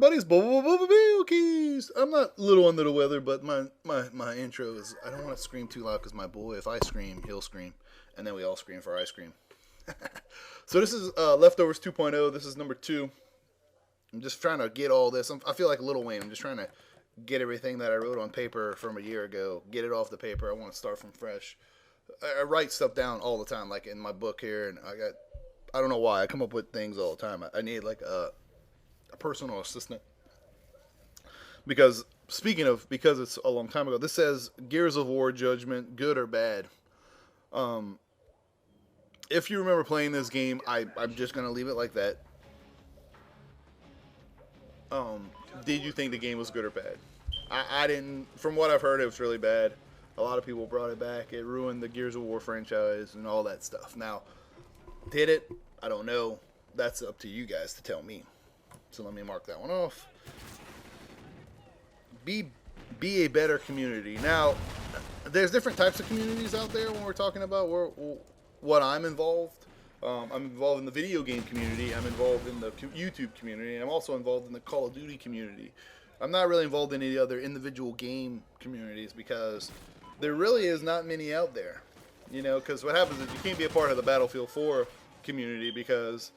everybody? It's Billkeyz. I'm not a little under the weather, but my intro is, I don't want to scream too loud because my boy, if I scream, he'll scream. And then we all scream for ice cream. So this is Leftovers 2.0. This is number 2. I'm just trying to get all this. I feel like Lil Wayne. I'm just trying to get everything that I wrote on paper from a year ago, get it off the paper. I want to start from fresh. I write stuff down all the time, like in my book here, and I don't know why, I come up with things all the time. I need like a personal assistant. Because, because it's a long time ago, this says Gears of War Judgment, good or bad. If you remember playing this game, I'm just going to leave it like that. Did you think the game was good or bad? I didn't. From what I've heard, it was really bad. A lot of people brought it back. It ruined the Gears of War franchise and all that stuff. Now, did it? I don't know. That's up to you guys to tell me. So let me mark that one off. Be a better community. Now, there's different types of communities out there when we're talking about what I'm involved. I'm involved in the video game community. I'm involved in the YouTube community. I'm also involved in the Call of Duty community. I'm not really involved in any other individual game communities because there really is not many out there. You know, because what happens is you can't be a part of the Battlefield 4 community because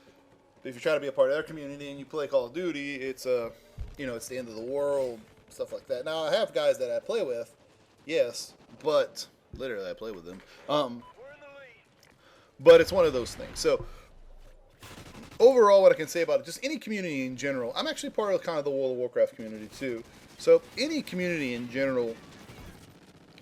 if you try to be a part of their community and you play Call of Duty, it's it's the end of the world, stuff like that. Now, I have guys that I play with, yes, but literally I play with them. But it's one of those things. So, overall, what I can say about it, just any community in general, I'm actually part of kind of the World of Warcraft community too. So, any community in general,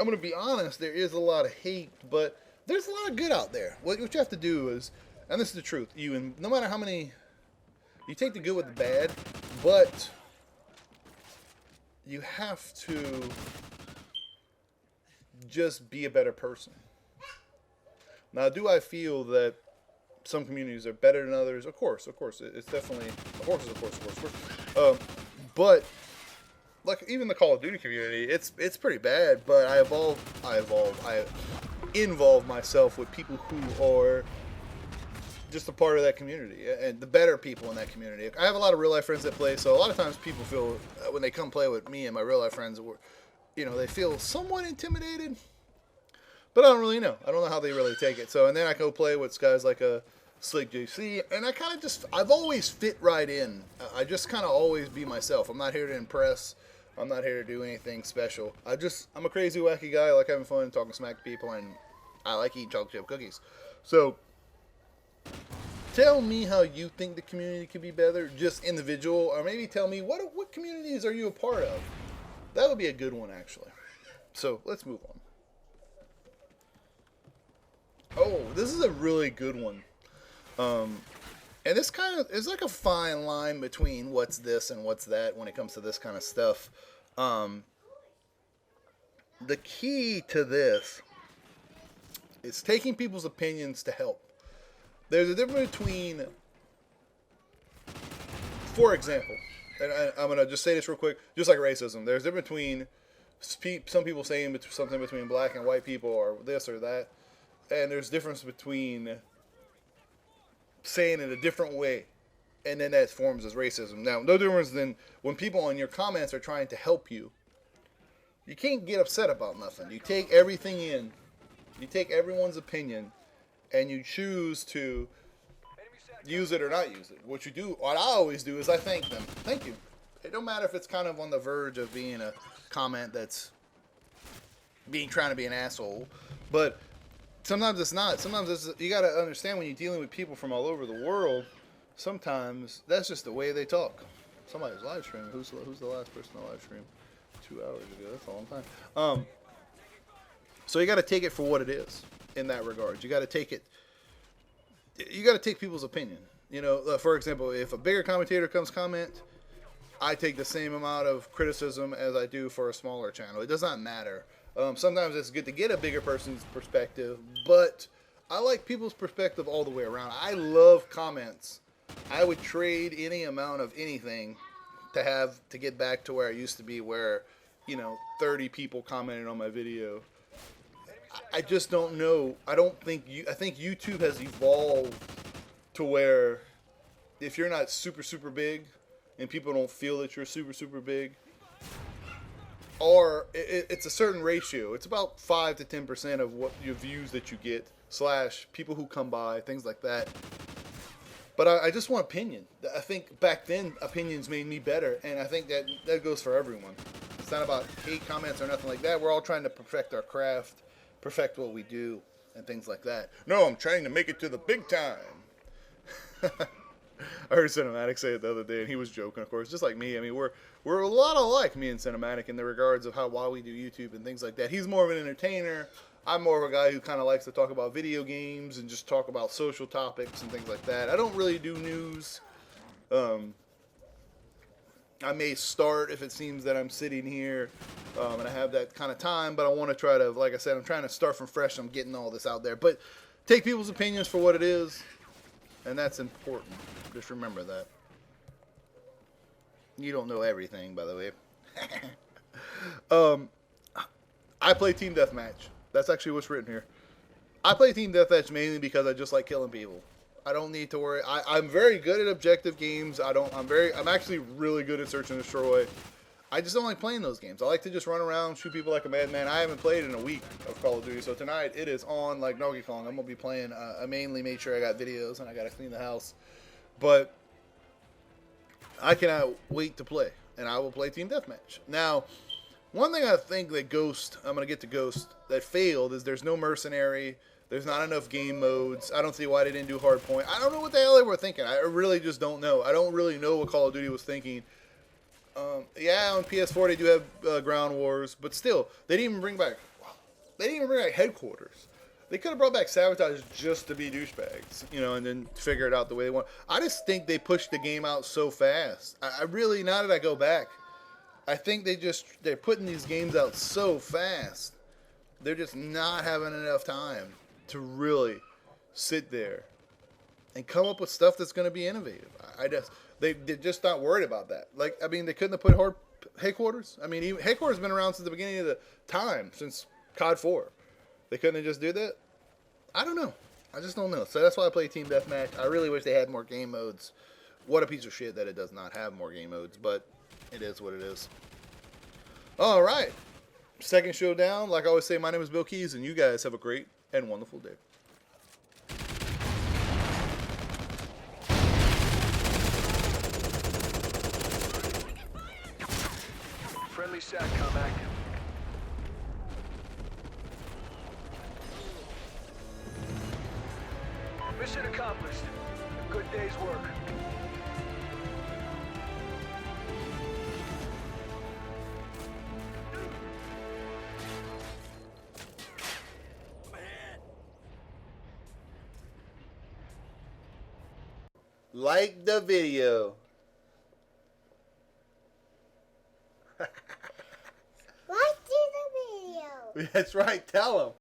I'm going to be honest, there is a lot of hate, but there's a lot of good out there. What you have to do is, and this is the truth, no matter how many, you take the good with the bad, but you have to just be a better person. Now, do I feel that some communities are better than others? Of course. It's definitely, of course. But, like, even the Call of Duty community, it's pretty bad, but I involve myself with people who are just a part of that community, and the better people in that community. I have a lot of real-life friends that play, so a lot of times people feel, when they come play with me and my real-life friends, they feel somewhat intimidated. But I don't really know. I don't know how they really take it. So, and then I go play with guys like a Slick JC, and I kind of I've always fit right in. I just kind of always be myself. I'm not here to impress. I'm not here to do anything special. I'm a crazy, wacky guy. I like having fun, talking smack to people, and I like eating chocolate chip cookies. So, tell me how you think the community could be better, just individual, or maybe tell me what communities are you a part of? That would be a good one, actually. So, let's move on. Oh, this is a really good one. And this kind of is like a fine line between what's this and what's that when it comes to this kind of stuff. The key to this is taking people's opinions to help. There's a difference between, for example, and I'm going to just say this real quick, just like racism. There's a difference between some people saying something between black and white people or this or that. And there's difference between saying it a different way, and then that forms as racism. Now, no difference than when people in your comments are trying to help you. You can't get upset about nothing. You take everything in. You take everyone's opinion, and you choose to use it or not use it. What I always do is I thank them. Thank you. It don't matter if it's kind of on the verge of being a comment that's trying to be an asshole, but sometimes it's not. Sometimes you got to understand when you're dealing with people from all over the world, sometimes that's just the way they talk. Somebody's live streaming. Who's the last person to live stream? 2 hours ago. That's a long time. So you got to take it for what it is in that regard. You got to take people's opinion. For example, if a bigger commentator comes comment, I take the same amount of criticism as I do for a smaller channel. It does not matter. Sometimes it's good to get a bigger person's perspective, but I like people's perspective all the way around. I love comments. I would trade any amount of anything to get back to where I used to be, where 30 people commented on my video. I just don't know. I think YouTube has evolved to where if you're not super, super big, and people don't feel that you're super, super big. Or it's a certain ratio. It's about 5 to 10% of what your views that you get, / people who come by, things like that. But I just want opinion. I think back then, opinions made me better, and I think that goes for everyone. It's not about hate comments or nothing like that. We're all trying to perfect our craft, perfect what we do, and things like that. No, I'm trying to make it to the big time. I heard Cinematic say it the other day, and he was joking, of course, just like me. I mean, we're a lot alike, me and Cinematic, in the regards of why we do YouTube and things like that. He's more of an entertainer. I'm more of a guy who kind of likes to talk about video games and just talk about social topics and things like that. I don't really do news. I may start if it seems that I'm sitting here and I have that kind of time, but I want to try to, like I said, I'm trying to start from fresh. I'm getting all this out there. But take people's opinions for what it is, and that's important. Just remember that. You don't know everything, by the way. I play Team Deathmatch. That's actually what's written here. I play Team Deathmatch mainly because I just like killing people. I don't need to worry. I'm very good at objective games. I'm actually really good at search and destroy. I just don't like playing those games. I like to just run around, shoot people like a madman. I haven't played in a week of Call of Duty, so tonight it is on like Donkey Kong. I'm gonna be playing. I mainly made sure I got videos and I gotta clean the house, but I cannot wait to play, and I will play Team Deathmatch. Now, one thing I think that I'm going to get to Ghost, that failed is there's no mercenary. There's not enough game modes. I don't see why they didn't do hardpoint. I don't know what the hell they were thinking. I really just don't know. I don't really know what Call of Duty was thinking. Yeah, on PS4 they do have Ground Wars, but still, they didn't even bring back Headquarters. They could have brought back Sabotage just to be douchebags, and then figure it out the way they want. I just think they pushed the game out so fast. I really, now that I go back, I think they're putting these games out so fast. They're just not having enough time to really sit there and come up with stuff that's going to be innovative. They're just not worried about that. Like, I mean, they couldn't have put Headquarters. I mean, Headquarters has been around since the beginning of the time, since COD 4. They couldn't have just do that? I don't know. I just don't know. So that's why I play Team Deathmatch. I really wish they had more game modes. What a piece of shit that it does not have more game modes, but it is what it is. All right. Second showdown. Like I always say, my name is Billkeyz, and you guys have a great and wonderful day. Friendly SATCOM active. Mission accomplished. A good day's work. Like the video. Watch the video. That's right. Tell them.